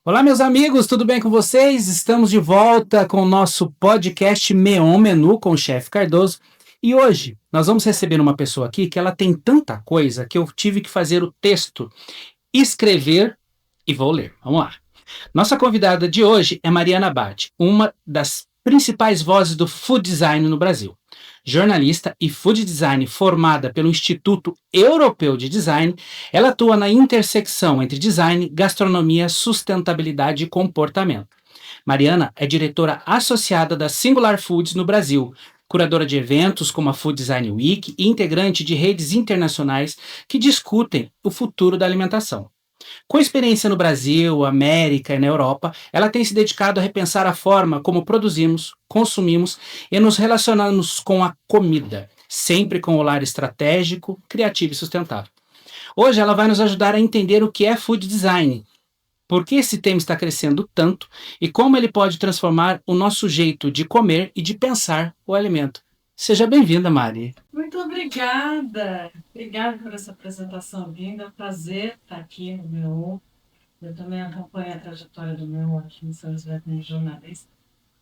Olá, meus amigos, tudo bem com vocês? Estamos de volta com o nosso podcast Meon Menu com o chefe Cardoso. E hoje nós vamos receber uma pessoa aqui que ela tem tanta coisa que eu tive que fazer o texto, escrever e vou ler. Vamos lá. Nossa convidada de hoje é Mariana Batti, uma das principais vozes do food design no Brasil. Jornalista e food design formada pelo Instituto Europeu de Design, ela atua na intersecção entre design, gastronomia, sustentabilidade e comportamento. Mariana é diretora associada da Singular Foods no Brasil, curadora de eventos como a Food Design Week e integrante de redes internacionais que discutem o futuro da alimentação. Com experiência no Brasil, América e na Europa, ela tem se dedicado a repensar a forma como produzimos, consumimos e nos relacionamos com a comida, sempre com um olhar estratégico, criativo e sustentável. Hoje ela vai nos ajudar a entender o que é food design, por que esse tema está crescendo tanto e como ele pode transformar o nosso jeito de comer e de pensar o alimento. Seja bem-vinda, Mari. Muito obrigada. Obrigada por essa apresentação linda. É um prazer estar aqui no meu. Eu também acompanho a trajetória do meu aqui em São José como jornalista.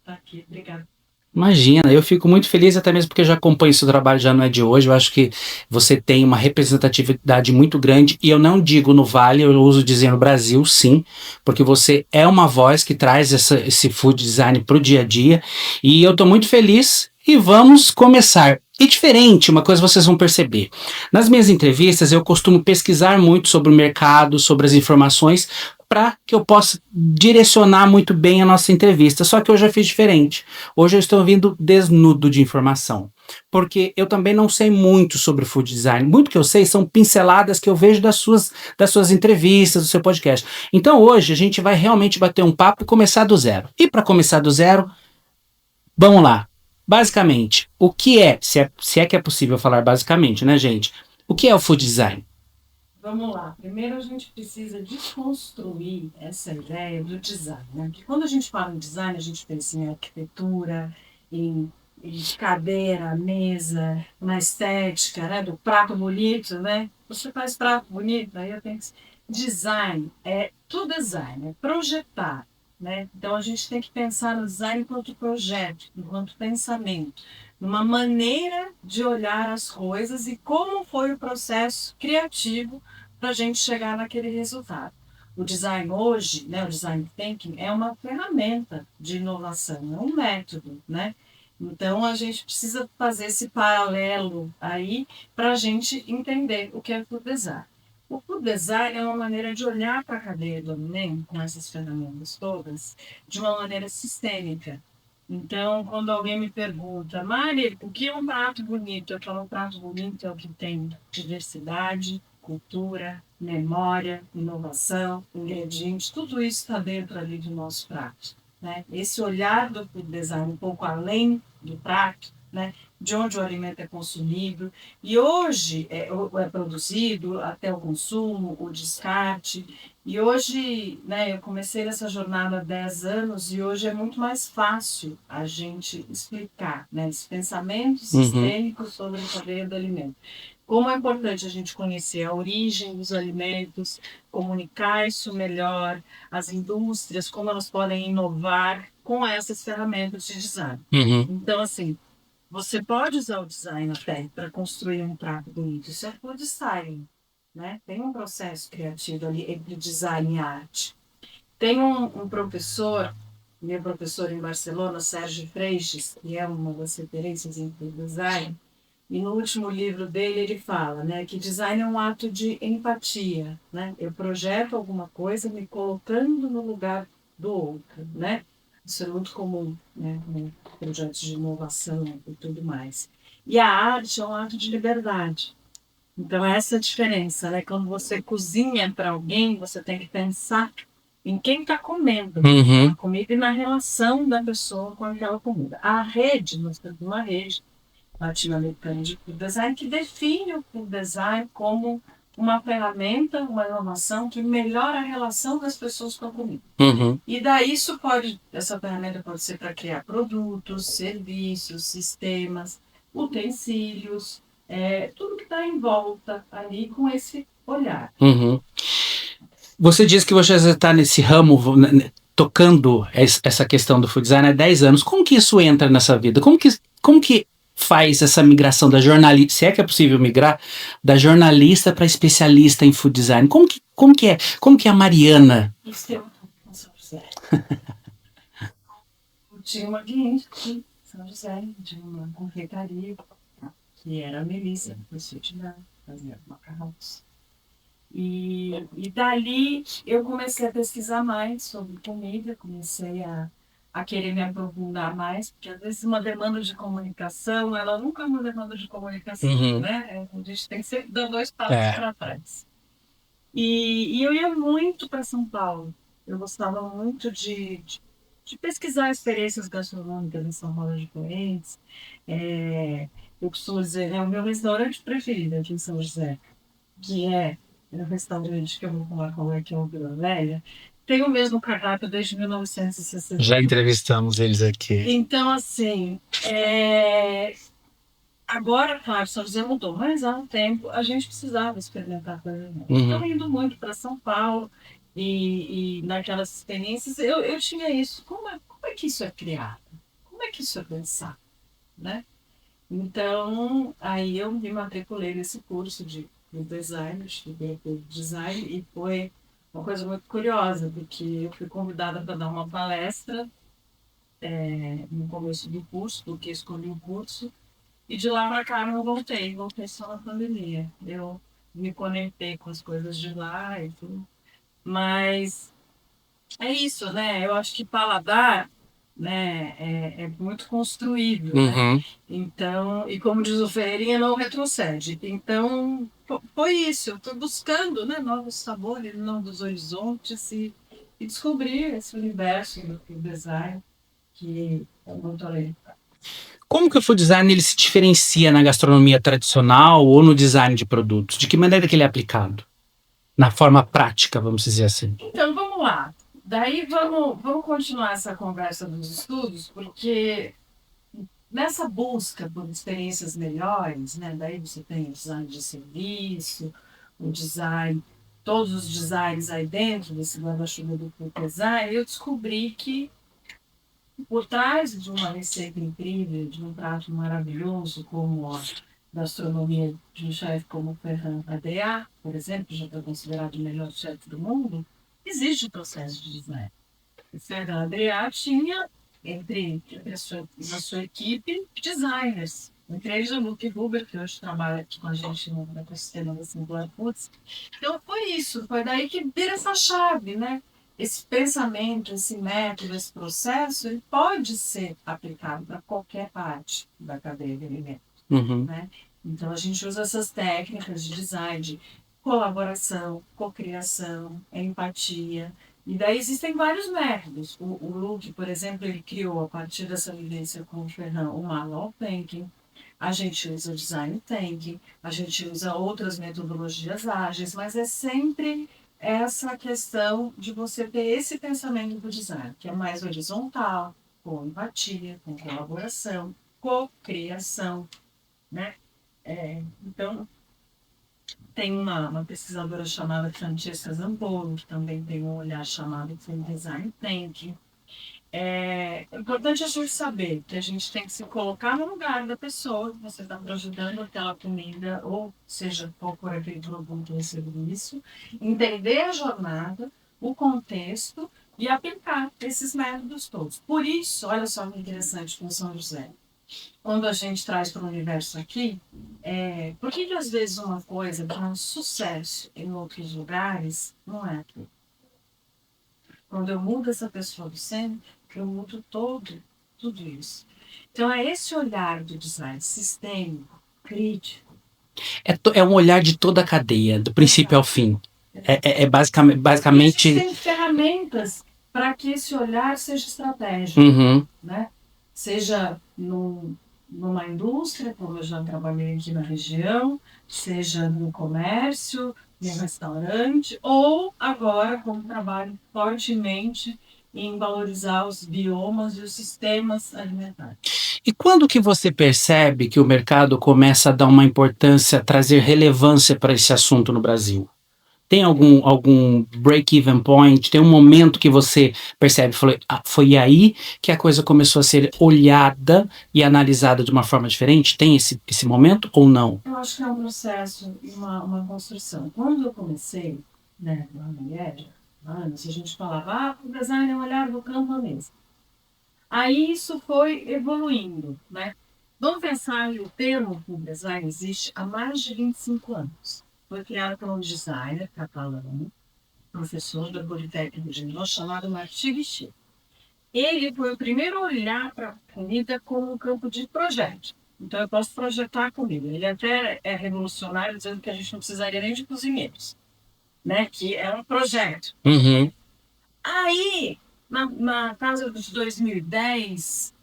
Está aqui. Obrigada. Imagina, eu fico muito feliz, até mesmo porque eu já acompanho seu trabalho, já não é de hoje. Eu acho que você tem uma representatividade muito grande, e eu não digo no Vale, eu uso dizer no Brasil, sim, porque você é uma voz que traz esse food design para o dia a dia, e eu estou muito feliz e vamos começar. E diferente, uma coisa vocês vão perceber. Nas minhas entrevistas, eu costumo pesquisar muito sobre o mercado, sobre as informações, para que eu possa direcionar muito bem a nossa entrevista. Só que hoje eu fiz diferente. Hoje eu estou vindo desnudo de informação, porque eu também não sei muito sobre food design. Muito que eu sei são pinceladas que eu vejo das suas entrevistas, do seu podcast. Então hoje a gente vai realmente bater um papo e começar do zero. E para começar do zero, vamos lá. Basicamente, o que é, se é que é possível falar basicamente, né, gente? O que é o food design? Vamos lá. Primeiro a gente precisa desconstruir essa ideia do design, né? Porque quando a gente fala em design, a gente pensa em arquitetura, em cadeira, mesa, na estética, né? Do prato bonito, né? Você faz prato bonito, aí eu tenho que... Design é tudo design, é projetar, né? Então a gente tem que pensar no design enquanto projeto, enquanto pensamento, numa maneira de olhar as coisas e como foi o processo criativo para a gente chegar naquele resultado. O design hoje, né, o design thinking, é uma ferramenta de inovação, é um método, né? Então a gente precisa fazer esse paralelo aí para a gente entender o que é food design. O food design é uma maneira de olhar para a cadeia do alimento, com essas ferramentas todas, de uma maneira sistêmica. Então, quando alguém me pergunta, Mari, o que é um prato bonito? Eu falo, um prato bonito é o que tem diversidade, cultura, memória, inovação, ingredientes, tudo isso está dentro ali do nosso prato. Né? Esse olhar do food design um pouco além do prato, né? De onde o alimento é consumido, e hoje é produzido até o consumo, o descarte. E hoje, né, eu comecei nessa jornada há 10 anos e hoje é muito mais fácil a gente explicar, né, esse pensamento sistêmico sobre a cadeia do alimento. Como é importante a gente conhecer a origem dos alimentos, comunicar isso melhor, as indústrias, como elas podem inovar com essas ferramentas de design. Uhum. Então, assim, você pode usar o design até para construir um prato bonito. Isso é food styling, né? Tem um processo criativo ali entre design e arte. Tem um professor, meu professor em Barcelona, Sérgio Freixes, que é uma das referências em food design, e no último livro dele ele fala, né, que design é um ato de empatia, né? Eu projeto alguma coisa me colocando no lugar do outro, né? Isso é muito comum, né, em projetos de inovação e tudo mais. E a arte é um ato de liberdade. Então essa é a diferença, né? Quando você cozinha para alguém, você tem que pensar em quem está comendo a comida e na relação da pessoa com aquela comida. A rede, nós temos uma rede latino-americana de food design que define o food design como uma ferramenta, uma inovação que melhora a relação das pessoas com a comida. Uhum. E daí essa ferramenta pode ser para criar produtos, serviços, sistemas, utensílios, tudo que está em volta ali com esse olhar. Uhum. Você diz que você já está nesse ramo, tocando essa questão do food design há 10 anos. Como que isso entra nessa vida? Como que faz essa migração da jornalista, se é que é possível migrar, da jornalista para especialista em food design? Como que é a Mariana? Isso é um São José. Eu tinha uma cliente aqui em São José, de uma confeitaria, que era a Melissa, que foi sutilizar, fazia macarrões. E dali eu comecei a pesquisar mais sobre comida, comecei a querer me aprofundar mais, porque às vezes uma demanda de comunicação, ela nunca é uma demanda de comunicação, Uhum. né? A gente tem que sempre dar 2 passos para trás. E eu ia muito para São Paulo. Eu gostava muito de pesquisar experiências gastronômicas em São Paulo de Correntes. Eu costumo dizer, é o meu restaurante preferido aqui em São José, que é um restaurante que eu vou falar qual é, que é o Vila Velha, tem o mesmo cardápio desde 1960. Já entrevistamos eles aqui. Então, assim, agora, claro, São José mudou, mas há um tempo a gente precisava experimentar coisas novas. Então, indo muito para São Paulo e naquelas experiências, eu tinha isso. Como é que isso é criado? Como é que isso é pensado? Né? Então, aí eu me matriculei nesse curso de design, estudei por design e foi uma coisa muito curiosa, porque eu fui convidada para dar uma palestra no começo do curso, porque escolhi o curso, e de lá para cá não voltei só na pandemia. Eu me conectei com as coisas de lá e tudo. Mas é isso, né? Eu acho que paladar, né, é muito construível, né? Então, e como diz o Ferreirinha, não retrocede. Então, foi isso. Eu estou buscando, né, novos sabores, novos horizontes e descobrir esse universo do design que é muito além. Como que o food design ele se diferencia na gastronomia tradicional ou no design de produtos? De que maneira que ele é aplicado? Na forma prática, vamos dizer assim. Então, vamos lá. Daí vamos continuar essa conversa dos estudos, porque nessa busca por experiências melhores, né? Daí você tem o design de serviço, o design, todos os designs aí dentro desse guarda-chuva do food design, eu descobri que por trás de uma receita incrível, de um prato maravilhoso, como a gastronomia de um chefe como o Ferran Adrià, por exemplo, que já está considerado o melhor chefe do mundo, existe o processo de design. O Ferran Adrià tinha, na sua equipe, designers. Entre eles o Luke Huber, que hoje trabalha aqui com a gente no ecossistema da Singular Foods. Então foi isso, foi daí que vira essa chave, né? Esse pensamento, esse método, esse processo, ele pode ser aplicado para qualquer parte da cadeia de alimentos. Né? Então, a gente usa essas técnicas de design, de colaboração, cocriação, empatia. E daí existem vários métodos. O Luke, por exemplo, ele criou, a partir dessa vivência com o Ferran, o Manual Thinking. A gente usa o Design Thinking, a gente usa outras metodologias ágeis, mas é sempre essa questão de você ter esse pensamento do design, que é mais horizontal, com empatia, com colaboração, cocriação, né? Então, tem uma pesquisadora chamada Francesca Zampolo, que também tem um olhar chamado de Design Thinking. É importante a gente saber que a gente tem que se colocar no lugar da pessoa que você está ajudando aquela comida, ou seja, qual for aquele produto ou serviço, entender a jornada, o contexto e aplicar esses métodos todos. Por isso, olha só que interessante com São José. Quando a gente traz para o universo aqui, por que às vezes uma coisa que é um sucesso em outros lugares não é aqui? Quando eu mudo essa pessoa do centro, eu mudo tudo isso. Então é esse olhar do design sistêmico, crítico. É um olhar de toda a cadeia, do princípio ao fim. É basicamente... Existem ferramentas para que esse olhar seja estratégico. Né? Seja numa indústria, como eu já trabalhei aqui na região, seja no comércio, no restaurante, ou agora como trabalho fortemente em valorizar os biomas e os sistemas alimentares. E quando que você percebe que o mercado começa a dar uma importância, trazer relevância para esse assunto no Brasil? Tem algum break-even point? Tem um momento que você percebe, foi aí que a coisa começou a ser olhada e analisada de uma forma diferente? Tem esse momento ou não? Eu acho que é um processo e uma construção. Quando eu comecei, né, lá na IED, antes a gente falava, o design é olhar do campo à mesa. Aí isso foi evoluindo, né? Vamos pensar que o termo do design existe há mais de 25 anos. Foi criado por um designer catalão, professor da Politécnica de Lyon, chamado Martí Vichy. Ele foi o primeiro a olhar para a comida como um campo de projeto. Então, eu posso projetar a comida. Ele até é revolucionário, dizendo que a gente não precisaria nem de cozinheiros, né? Que é um projeto. Uhum. Aí, na casa de 2010,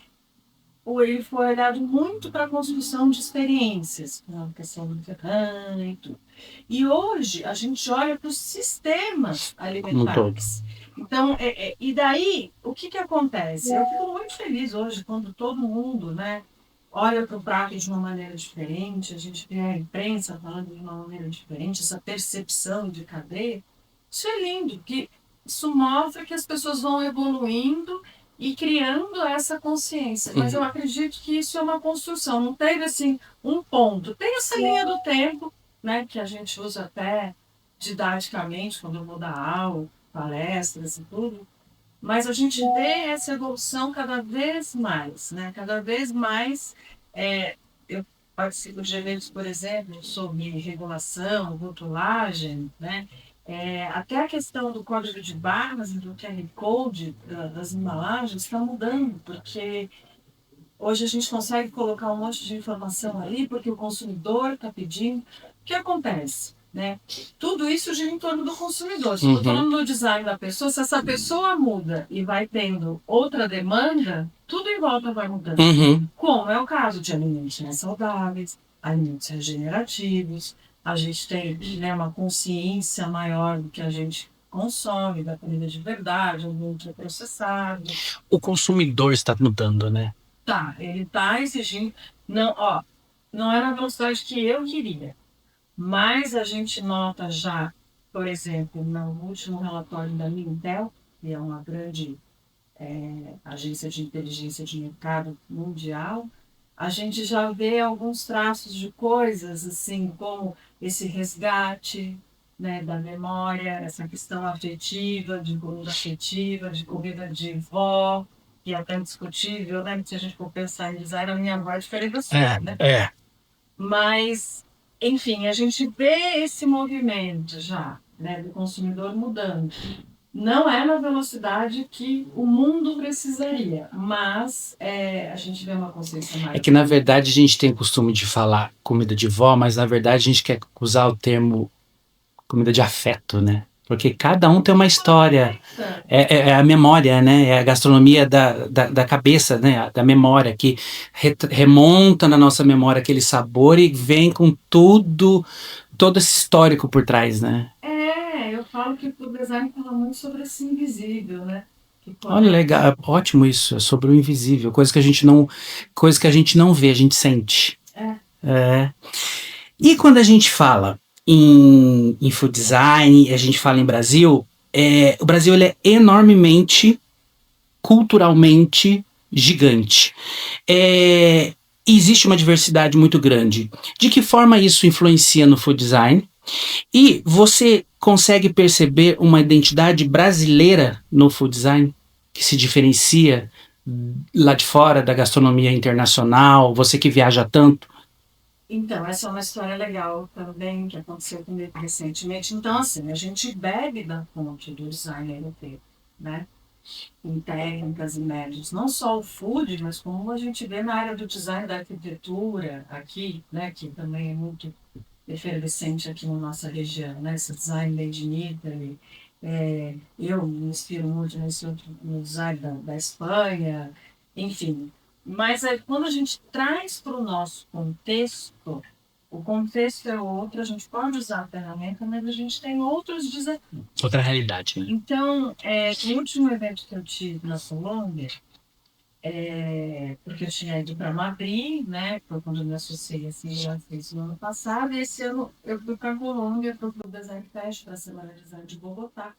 ele foi olhado muito para a construção de experiências, a questão do Ferrari e tudo. E hoje a gente olha para os sistemas alimentares. Então, e daí, o que acontece? Eu fico muito feliz hoje quando todo mundo, né, olha para o prato de uma maneira diferente, a gente vê a imprensa falando de uma maneira diferente, essa percepção de cadeia. Isso é lindo, porque isso mostra que as pessoas vão evoluindo e criando essa consciência. Mas eu acredito que isso é uma construção, não teve assim um ponto. Tem essa linha do tempo, né, que a gente usa até didaticamente quando eu vou dar aula, palestras e tudo, mas a gente vê essa evolução cada vez mais, né? Cada vez mais. Eu participo de eventos, por exemplo, sobre regulação, rotulagem, né? Até a questão do código de barras e do QR Code das embalagens está mudando, porque hoje a gente consegue colocar um monte de informação ali, porque o consumidor está pedindo. O que acontece? Né? Tudo isso gira em torno do consumidor. Se eu estou falando do design da pessoa, se essa pessoa muda e vai tendo outra demanda, tudo em volta vai mudando. Como é o caso de alimentos mais saudáveis, alimentos regenerativos. A gente tem, né, uma consciência maior do que a gente consome, da comida de verdade, do ultraprocessado. O consumidor está mudando, né? Tá, ele está exigindo. Não é na velocidade que eu queria. Mas a gente nota já, por exemplo, no último relatório da Mintel, que é uma grande agência de inteligência de mercado mundial, a gente já vê alguns traços de coisas, assim, como esse resgate, né, da memória, essa questão afetiva, de comida de vó, que é até discutível, né? Se a gente for pensar em design, a minha avó é diferente da sua, né? Mas, enfim, a gente vê esse movimento já, né, do consumidor mudando. Não é na velocidade que o mundo precisaria, mas a gente vê uma consciência maior. É que, na verdade, a gente tem o costume de falar comida de vó, mas, na verdade, a gente quer usar o termo comida de afeto, né? Porque cada um tem uma história. É a memória, né? É a gastronomia da cabeça, né? Da memória, que remonta na nossa memória aquele sabor e vem com todo esse histórico por trás, né? Eu falo que o design fala muito sobre esse invisível, né? Olha, legal, ótimo isso, é sobre o invisível, coisa que a gente não vê, a gente sente. E quando a gente fala em food design, a gente fala em Brasil, o Brasil ele é enormemente, culturalmente gigante. Existe uma diversidade muito grande. De que forma isso influencia no food design? E você consegue perceber uma identidade brasileira no food design que se diferencia lá de fora da gastronomia internacional? Você que viaja tanto. Então, essa é uma história legal também que aconteceu comigo recentemente. Então, assim, a gente bebe da fonte do design europeu, né? Em técnicas e métodos, não só o food, mas como a gente vê na área do design da arquitetura aqui, né? Que também é muito efervescente aqui na nossa região, né? Esse design made in Italy. Eu me inspiro muito no design da Espanha, enfim. Mas quando a gente traz para o nosso contexto, o contexto é outro, a gente pode usar a ferramenta, mas a gente tem outros desafios. Outra realidade, né? Então, no último evento que eu tive na Colômbia, porque eu tinha ido para Madrid, né? Foi quando eu me associei assim, eu fiz no ano passado, e esse ano eu fui para a Colômbia, fui para o Design Fest, para a Semana de Design de Bogotá.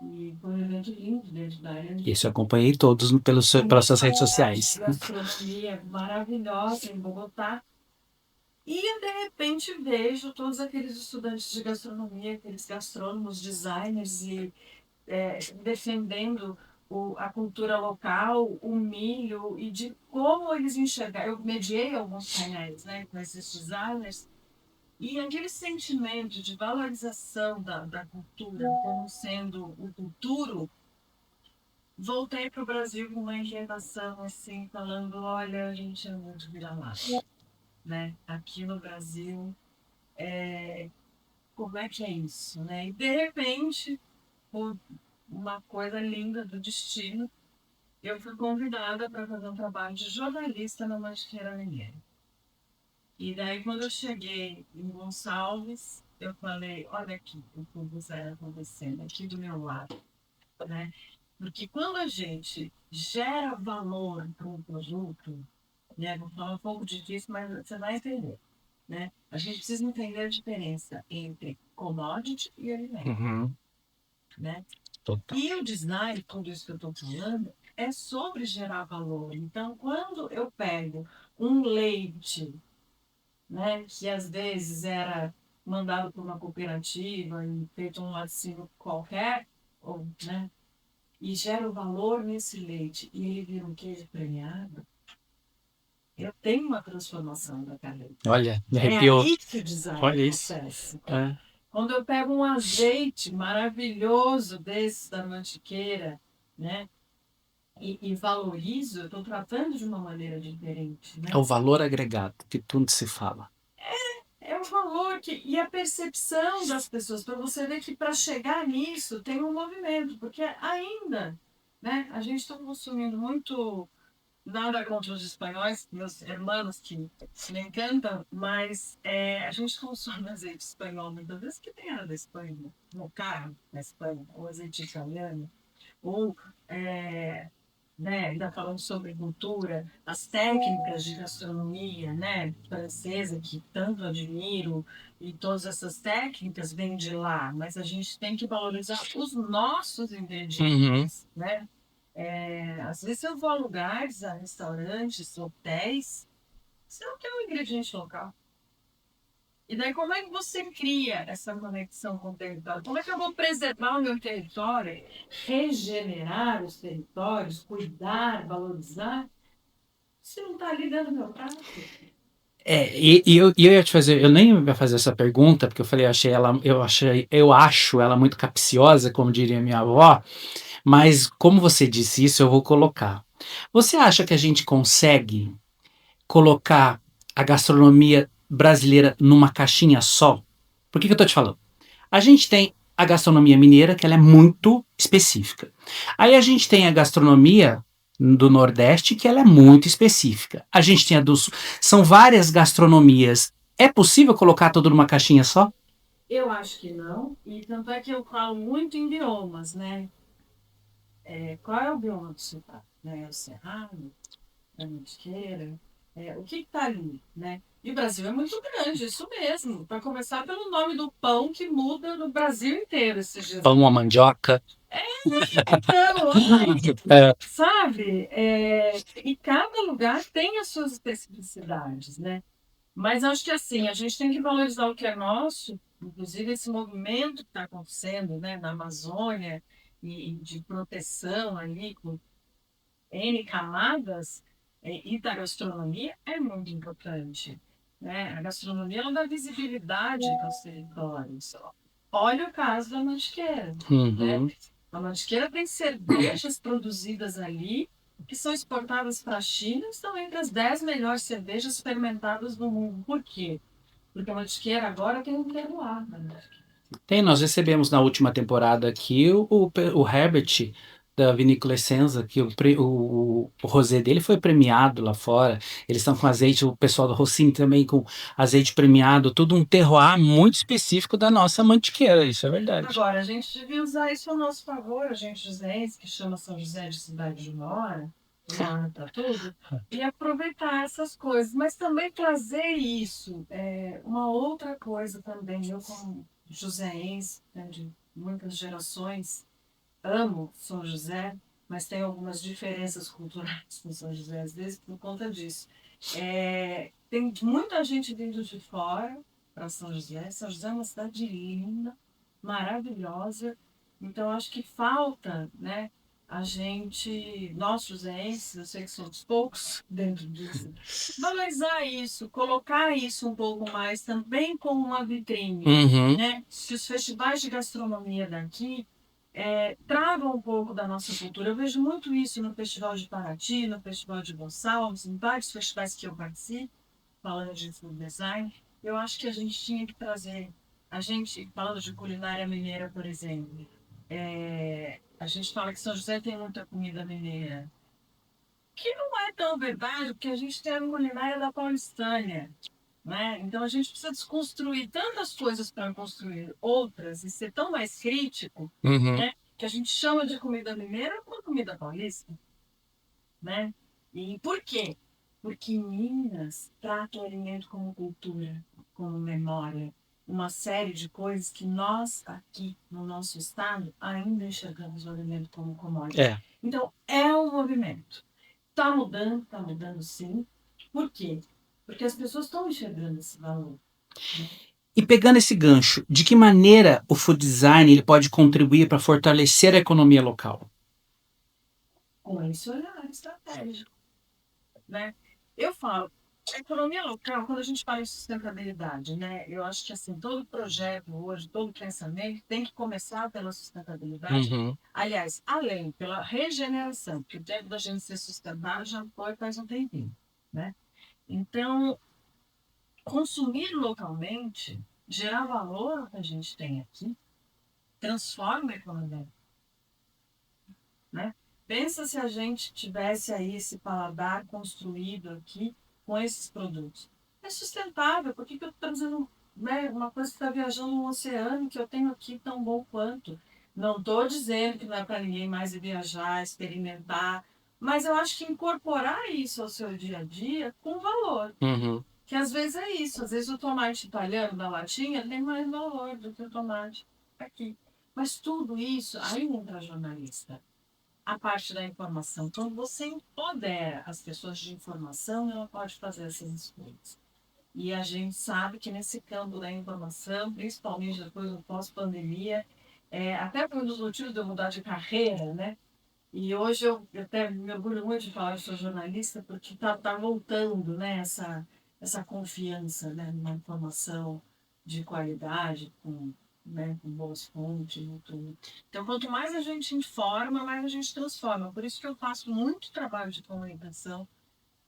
E foi um evento lindo dentro da área. Isso eu acompanhei todos pelas suas redes sociais. Gastronomia maravilhosa em Bogotá. E eu, de repente, vejo todos aqueles estudantes de gastronomia, aqueles gastrônomos, designers, e defendendo a cultura local, o milho, e de como eles enxergam. Eu mediei alguns painéis, né, com esses designers, e aquele sentimento de valorização da cultura como sendo o futuro. Voltei para o Brasil com uma inquietação, assim, falando, olha, a gente é muito vira-lata, né? Aqui no Brasil, como é que é isso, né? E, de repente, por uma coisa linda do destino, eu fui convidada para fazer um trabalho de jornalista na Mantiqueira Mineira. E daí, quando eu cheguei em Gonçalves, eu falei, olha aqui o que está acontecendo aqui do meu lado, né? Porque quando a gente gera valor para um produto, né, vou falar um pouco difícil, mas você vai entender, né? A gente precisa entender a diferença entre commodity e alimento, Uhum. né? Total. E o design, tudo isso que eu estou falando, é sobre gerar valor. Então, quando eu pego um leite, né, que às vezes era mandado por uma cooperativa e feito um laticínio qualquer, ou, né, e gero valor nesse leite e ele vira um queijo premiado, eu tenho uma transformação da carreira. Olha, me É arrepiou. aí que o design Olha isso. acontece. É. Quando eu pego um azeite maravilhoso desses da Mantiqueira, né, e valorizo, eu estou tratando de uma maneira diferente, né? É o valor agregado que tudo se fala. É o valor e a percepção das pessoas, para você ver que para chegar nisso tem um movimento, porque ainda, né, a gente está consumindo muito, nada contra os espanhóis, meus irmãos que me encantam, mas a gente consome azeite espanhol muitas vezes que tem era da Espanha, no carro na Espanha, ou azeite italiano, ou né, ainda falando sobre cultura, as técnicas de gastronomia, né, francesa, que tanto admiro, e todas essas técnicas vêm de lá, mas a gente tem que valorizar os nossos ingredientes, né? Às vezes eu vou a lugares, a restaurantes, hotéis, você não tem um ingrediente local. E daí, como é que você cria essa conexão com o território? Como é que eu vou preservar o meu território, regenerar os territórios, cuidar, valorizar, se não está ali dentro do meu prato? E eu ia te fazer, eu nem ia fazer essa pergunta, porque eu falei, eu acho ela muito capciosa, como diria minha avó, mas como você disse isso, eu vou colocar. Você acha que a gente consegue colocar a gastronomia brasileira numa caixinha só? Por que eu tô te falando? A gente tem a gastronomia mineira, que ela é muito específica. Aí a gente tem a gastronomia do Nordeste, que ela é muito específica. A gente tem a do Sul. São várias gastronomias. É possível colocar tudo numa caixinha só? Eu acho que não, e tanto é que eu falo muito em biomas, né? Qual é o bioma do sotaque? Né? O Cerrado, a Mantiqueira, o que está ali, né? E o Brasil é muito grande, isso mesmo. Para começar pelo nome do pão que muda no Brasil inteiro esses dias. Pão, a mandioca. Então, sabe? E cada lugar tem as suas especificidades, né? Mas acho que assim, a gente tem que valorizar o que é nosso, inclusive esse movimento que está acontecendo, né, na Amazônia e de proteção ali com N camadas, e da gastronomia é muito importante, né? A gastronomia ela dá visibilidade aos territórios. Olha o caso da Mantiqueira, né? A Mantiqueira tem cervejas produzidas ali que são exportadas para a China e estão entre as 10 melhores cervejas fermentadas do mundo. Por quê? Porque a Mantiqueira agora tem um terroir, né? Tem, nós recebemos na última temporada aqui o Herbert da Vinícola Essenza, que o rosé dele foi premiado lá fora. Eles estão com azeite, o pessoal do Rossini também com azeite premiado, tudo um terroir muito específico da nossa mantiqueira, isso é verdade. Agora, a gente devia usar isso ao nosso favor, a gente joséense, que chama São José de Cidade de Mora, planta, tudo, e aproveitar essas coisas, mas também trazer isso. Uma outra coisa também, eu como joseense, né, de muitas gerações, amo São José, mas tem algumas diferenças culturais com São José, às vezes, por conta disso. Tem muita gente vindo de fora para São José. São José é uma cidade linda, maravilhosa. Então, acho que falta, né, a gente, nós joseenses, eu sei que somos poucos dentro disso, valorizar isso, colocar isso um pouco mais também como uma vitrine. Uhum. Né? Se os festivais de gastronomia daqui tragam um pouco da nossa cultura. Eu vejo muito isso no Festival de Paraty, no Festival de Gonçalves, em vários festivais que eu participo, falando de food design. Eu acho que a gente tinha que trazer, a gente, falando de culinária mineira, por exemplo, a gente fala que São José tem muita comida mineira, que não é tão verdade, porque a gente tem a culinária da paulistânia. Né? Então a gente precisa desconstruir tantas coisas para construir outras e ser tão mais crítico, Uhum. né? Que a gente chama de comida mineira uma comida paulista. Né? E por quê? Porque Minas trata o alimento como cultura, como memória, uma série de coisas que nós aqui no nosso estado ainda enxergamos o alimento como commodity. Então é um movimento. Está mudando sim. Por quê? Porque as pessoas estão enxergando esse valor. E pegando esse gancho, de que maneira o food design ele pode contribuir para fortalecer a economia local? Com esse olhar estratégico. Né? Eu falo, a economia local, quando a gente fala em sustentabilidade, né, eu acho que assim, todo projeto hoje, todo pensamento tem que começar pela sustentabilidade. Uhum. Aliás, além, pela regeneração, porque o tempo da gente ser sustentável já foi faz um tempinho. Né? Então, consumir localmente, gerar valor ao que a gente tem aqui, transforma a economia. Né? Pensa se a gente tivesse aí esse paladar construído aqui com esses produtos. É sustentável, por que eu estou trazendo, né, uma coisa que está viajando no oceano que eu tenho aqui tão bom quanto? Não estou dizendo que não é para ninguém mais ir viajar, experimentar, mas eu acho que incorporar isso ao seu dia a dia com valor. Uhum. Que às vezes é isso, às vezes o tomate italiano da latinha tem mais valor do que o tomate aqui. Mas tudo isso, aí entra jornalista. A parte da informação. Quando você empodera as pessoas de informação, ela pode fazer essas escolhas. E a gente sabe que nesse campo da informação, principalmente depois do pós-pandemia, até foi um dos motivos de eu mudar de carreira, né? E hoje eu até me orgulho muito de falar que sou jornalista, porque tá voltando, né, essa confiança, né, numa informação de qualidade, com boas fontes e tudo. Então, quanto mais a gente informa, mais a gente transforma. Por isso que eu faço muito trabalho de comunicação,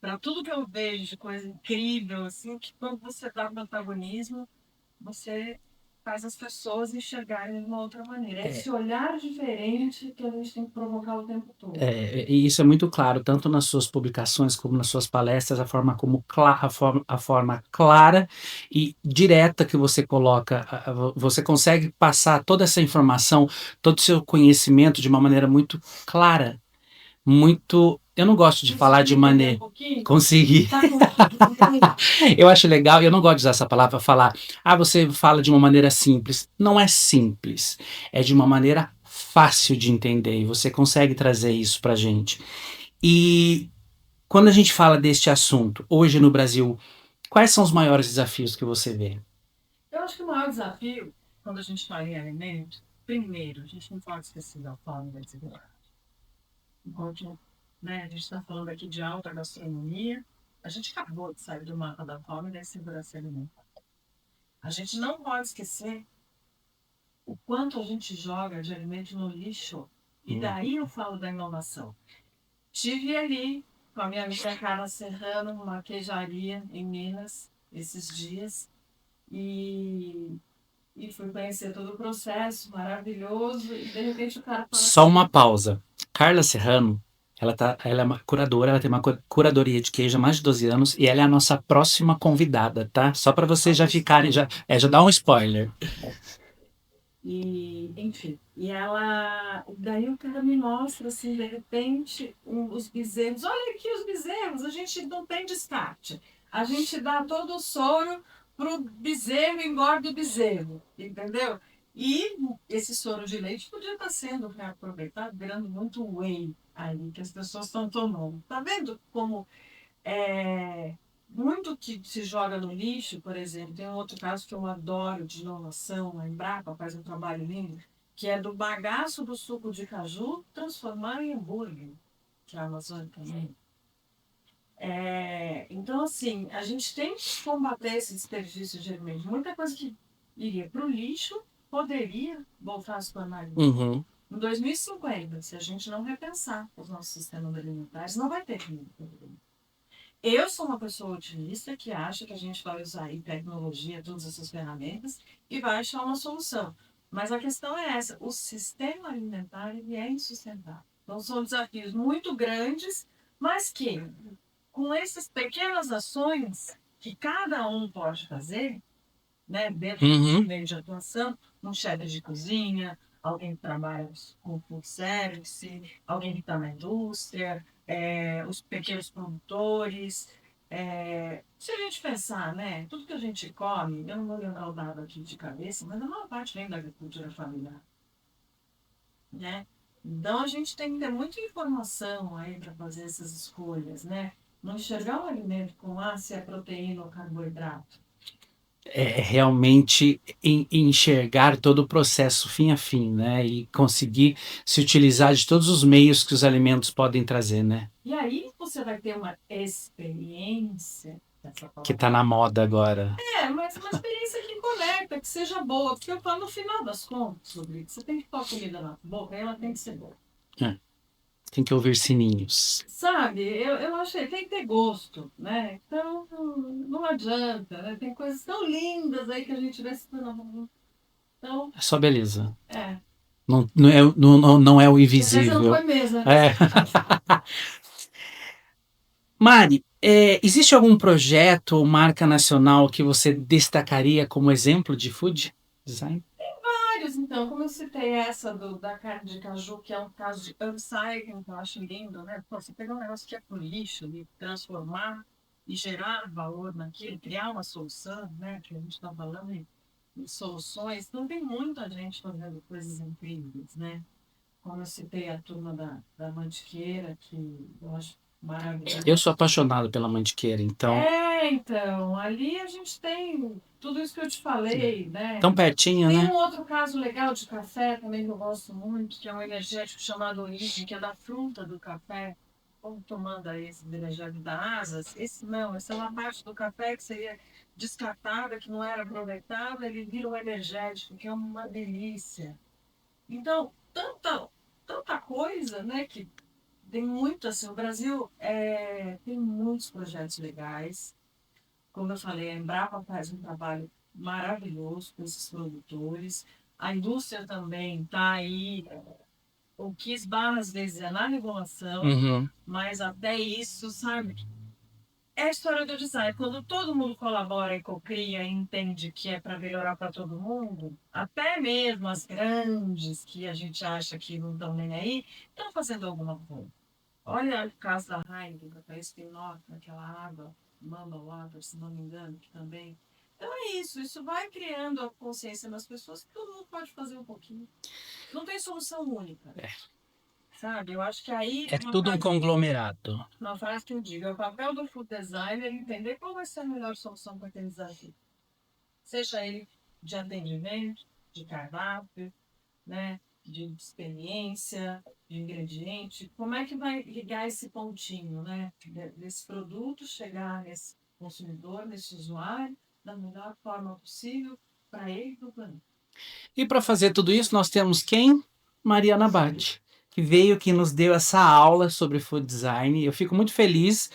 para tudo que eu vejo de coisa incrível, assim, que quando você dá protagonismo, você faz as pessoas enxergarem de uma outra maneira. É esse olhar diferente que a gente tem que provocar o tempo todo. E isso é muito claro, tanto nas suas publicações como nas suas palestras, a forma como a forma clara e direta que você coloca, você consegue passar toda essa informação, todo o seu conhecimento de uma maneira muito clara, muito. Eu não gosto de falar de maneira. Consegui. Eu acho legal, eu não gosto de usar essa palavra, falar, você fala de uma maneira simples. Não é simples, é de uma maneira fácil de entender e você consegue trazer isso pra gente. E quando a gente fala deste assunto, hoje no Brasil, quais são os maiores desafios que você vê? Eu acho que o maior desafio, quando a gente fala em alimentos, primeiro, a gente não pode esquecer da fome e da desigualdade. Enquanto, né, a gente está falando aqui de alta gastronomia, a gente acabou de sair do mapa da fome e da insegurança alimentar. A gente não pode esquecer o quanto a gente joga de alimento no lixo. E daí eu falo da inovação. Estive ali com a minha amiga Carla Serrano, numa queijaria em Minas, esses dias. E fui conhecer todo o processo maravilhoso. E de repente o cara fala Só uma pausa. Carla Serrano, ela é uma curadora, ela tem uma curadoria de queijo há mais de 12 anos e ela é a nossa próxima convidada, tá? Só para vocês já ficarem, já dá um spoiler. E, enfim, Daí o cara me mostra, assim, de repente, os bezerros. Olha aqui os bezerros, a gente não tem descarte. A gente dá todo o soro pro bezerro, engorda o bezerro, entendeu? E esse soro de leite podia estar sendo reaproveitado, virando muito whey aí, que as pessoas estão tomando. Tá vendo como muito que se joga no lixo, por exemplo, tem um outro caso que eu adoro de inovação, a Embrapa faz um trabalho lindo, que é do bagaço do suco de caju transformar em hambúrguer, que a Amazônia também. Então, assim, a gente tem que combater esse desperdício de alimentos. Muita coisa que iria para o lixo poderia voltar a se tornar alimento. Uhum. Em 2050, se a gente não repensar os nossos sistemas alimentares, não vai ter alimento. Eu sou uma pessoa otimista que acha que a gente vai usar aí tecnologia, todas essas ferramentas e vai achar uma solução. Mas a questão é essa: o sistema alimentar ele é insustentável. Então são desafios muito grandes, mas que com essas pequenas ações que cada um pode fazer, né, dentro do meio de atuação, um chefe de cozinha, alguém que trabalha com food service, alguém que está na indústria, os pequenos produtores. Se a gente pensar, né, tudo que a gente come, eu não vou lembrar o dado aqui de cabeça, mas a maior parte vem da agricultura familiar, né? Então a gente tem que ter muita informação aí para fazer essas escolhas, né? Não enxergar o alimento com se é proteína ou carboidrato. É realmente enxergar todo o processo fim a fim, né? E conseguir se utilizar de todos os meios que os alimentos podem trazer, né? E aí você vai ter uma experiência, Que está na moda agora. mas uma experiência que conecta, que seja boa. Porque eu falo, no final das contas, Rodrigo, você tem que pôr a comida na boca e ela tem que ser boa. Tem que ouvir sininhos. Sabe, eu achei, tem que ter gosto, né? Então, não adianta, né? Tem coisas tão lindas aí que a gente vê se não. Então, É só beleza. é. Não é o Não invisível. foi mesmo, né? É. Mari, existe algum projeto ou marca nacional que você destacaria como exemplo de food design? Vários, então, como eu citei essa da carne de caju, que é um caso de upcycling, que eu acho lindo, né? Pô, você pegar um negócio que é pro lixo e transformar e gerar valor naquilo, criar uma solução, né? Que a gente está falando em soluções, então tem muita gente fazendo coisas incríveis, né? Como eu citei a turma da Mantiqueira, que eu acho maravilhosa. Eu sou apaixonado pela mantiqueira, então. Então, ali a gente tem tudo isso que eu te falei, né? Tão pertinho, Tem né? um outro caso legal de café também que eu gosto muito, que é um energético chamado Origem, que é da fruta do café. Como tu manda esse energético da Asas? Esse não, essa é uma parte do café que seria descartada, que não era aproveitada, ele vira um energético, que é uma delícia. Então, tanta coisa, né, que tem muito, assim, o Brasil tem muitos projetos legais. Como eu falei, a Embrapa faz um trabalho maravilhoso com esses produtores. A indústria também está aí. O que esbarra às vezes é na regulação, mas até isso, sabe? É a história do design. Quando todo mundo colabora e cocria e entende que é para melhorar para todo mundo, até mesmo as grandes que a gente acha que não estão nem aí, estão fazendo alguma coisa. Olha o caso da Heineken, que é espinoca, aquela água, Mamba Water, se não me engano, que também. Então é isso vai criando a consciência nas pessoas que todo mundo pode fazer um pouquinho. Não tem solução única. Sabe? Eu acho que aí. É tudo um conglomerado. Uma frase que eu digo: é o papel do food designer entender qual vai ser a melhor solução para aquele desafio. Seja ele de atendimento, de cardápio, né? De experiência, de ingrediente, como é que vai ligar esse pontinho, né? Desse produto chegar nesse consumidor, nesse usuário, da melhor forma possível para ele e para o planeta. E para fazer tudo isso, nós temos quem? Mariana Batti, que veio, que nos deu essa aula sobre food design. Eu fico muito feliz,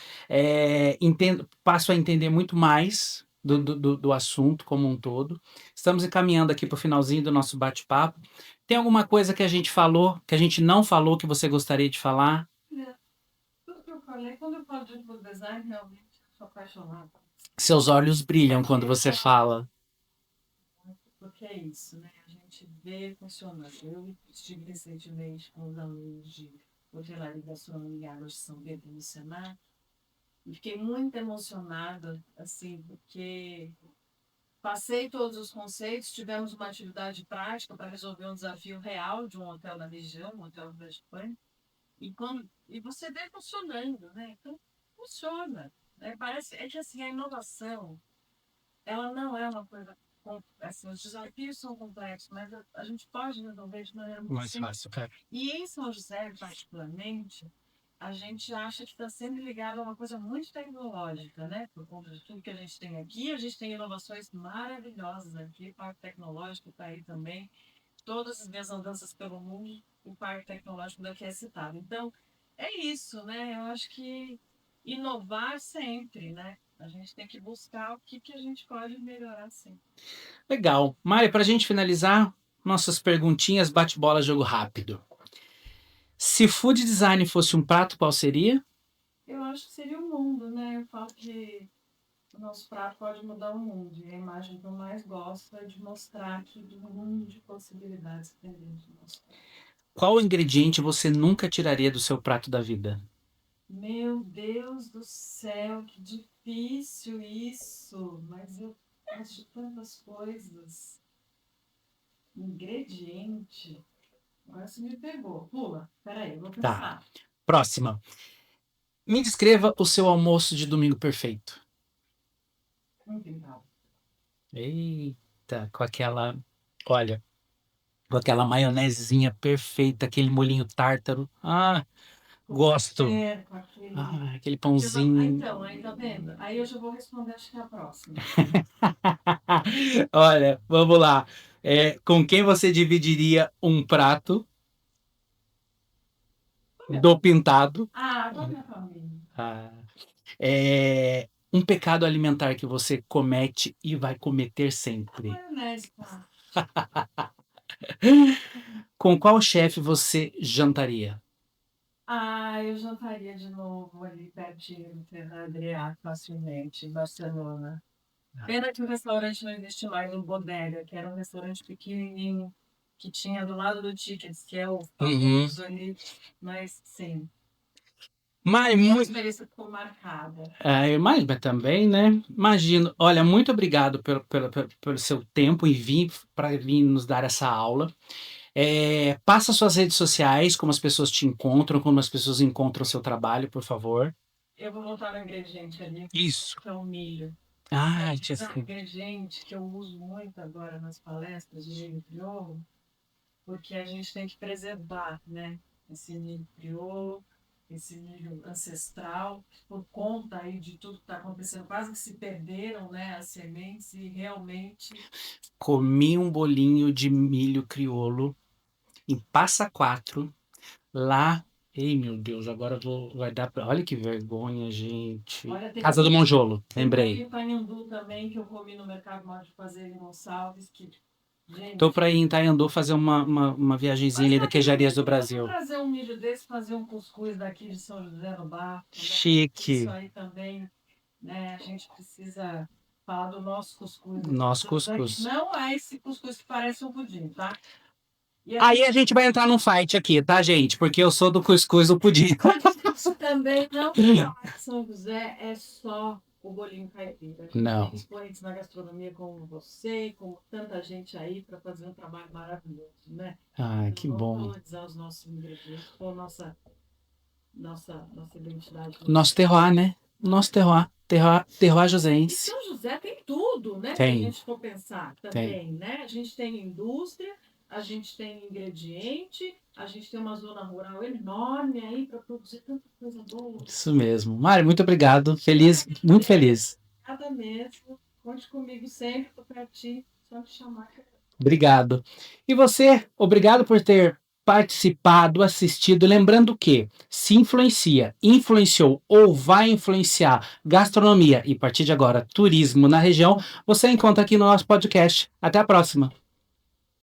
passo a entender muito mais do assunto como um todo. Estamos encaminhando aqui para o finalzinho do nosso bate-papo. Tem alguma coisa que a gente falou, que a gente não falou, que você gostaria de falar? Tudo que eu falei, quando eu falo de food design, realmente sou apaixonada. Seus olhos brilham quando você fala. Porque é isso, né? A gente vê ver funcionando. Eu estive recentemente com os alunos de hotelaria e gastronomia Águas de São Pedro no Senar e fiquei muito emocionada, assim, porque passei todos os conceitos, tivemos uma atividade prática para resolver um desafio real de um hotel na região, um hotel da Espanha, e você vê funcionando, né? Então, funciona. Né? Parece, é que assim, a inovação, ela não é uma coisa, assim, os desafios são complexos, mas a gente pode resolver de maneira muito Mais simples. fácil, cara. E em São José, particularmente, a gente acha que está sempre ligado a uma coisa muito tecnológica, né? Por conta de tudo que a gente tem aqui, a gente tem inovações maravilhosas aqui, o Parque Tecnológico está aí também. Todas as minhas andanças pelo mundo, o Parque Tecnológico daqui é citado. Então, é isso, né? Eu acho que inovar sempre, né? A gente tem que buscar o que a gente pode melhorar sempre. Legal. Mari, para a gente finalizar, nossas perguntinhas, bate-bola, jogo rápido. Se food design fosse um prato, qual seria? Eu acho que seria o mundo, né? Eu falo que o nosso prato pode mudar o mundo. E a imagem que eu mais gosto é de mostrar que do mundo de possibilidades que tem dentro do nosso prato. Qual ingrediente você nunca tiraria do seu prato da vida? Meu Deus do céu, que difícil isso! Mas eu gosto de tantas coisas. Ingrediente. Agora você me pegou. Pula. Peraí, eu vou pensar. Próxima. Me descreva o seu almoço de domingo perfeito. Um quintal. Eita, olha, com aquela maionesezinha perfeita, aquele molhinho tártaro. Ah, gosto. Com aquele... Ah, aquele pãozinho. Então, aí tá vendo? Aí eu já vou responder, acho que é a próxima. Olha, vamos lá. Com quem você dividiria um prato do pintado? Com a minha família. Um pecado alimentar que você comete e vai cometer sempre. Maionese, tá? Com qual chefe você jantaria? Eu jantaria de novo ali pertinho do Ferran Adrià, facilmente, em Barcelona. Pena que o restaurante não existe mais, o Bodega, que era um restaurante pequenininho, que tinha do lado do Tickets, que é o famoso ali, mas sim. Mas A experiência ficou marcada. Mas também, né? Imagino. Olha, muito obrigado pelo seu tempo e vir nos dar essa aula. Passa suas redes sociais, como as pessoas te encontram, como as pessoas encontram o seu trabalho, por favor. Eu vou voltar no ingrediente ali. Isso. Que é o milho. Tia. Um ingrediente que eu uso muito agora nas palestras de milho crioulo, porque a gente tem que preservar, né? Esse milho crioulo, esse milho ancestral, por conta aí de tudo que está acontecendo, quase que se perderam, né, as sementes e realmente... Comi um bolinho de milho crioulo em Passa Quatro, lá... Ei, meu Deus, agora vai dar pra... Olha que vergonha, gente. Casa do Monjolo, lembrei. Tem Itanhandu também, que eu comi no Mercado Mal de Fazer em Gonçalves, que... Gente, tô pra ir em Itanhandu fazer uma viagenzinha ali da Queijarias do Brasil. Vou trazer um milho desse, fazer um cuscuz daqui de São José no Bar. Chique. Isso aí também, né? A gente precisa falar do nosso cuscuz. Nosso cuscuz. Não é esse cuscuz que parece um pudim, tá? Aí a gente vai entrar num fight aqui, tá, gente? Porque eu sou do cuscuz do pudim. Isso também não é São José, é só o bolinho caipira. Não. Tem expoentes na gastronomia como você, como tanta gente aí, para fazer um trabalho maravilhoso, né? Que bom. Vamos valorizar os nossos ingredientes, com nossa identidade. Nosso terroir, né? Nosso terroir joséense. E São José tem tudo, né? Tem. Se a gente for pensar também, né? A gente tem indústria, a gente tem ingrediente, a gente tem uma zona rural enorme aí para produzir tanta coisa boa. Isso mesmo. Mari, muito obrigado. Feliz, muito feliz. Nada mesmo. Conte comigo sempre, tô pra ti. Só te chamar. Obrigado. E você, obrigado por ter participado, assistido. Lembrando que se influenciou ou vai influenciar gastronomia e a partir de agora turismo na região, você encontra aqui no nosso podcast. Até a próxima.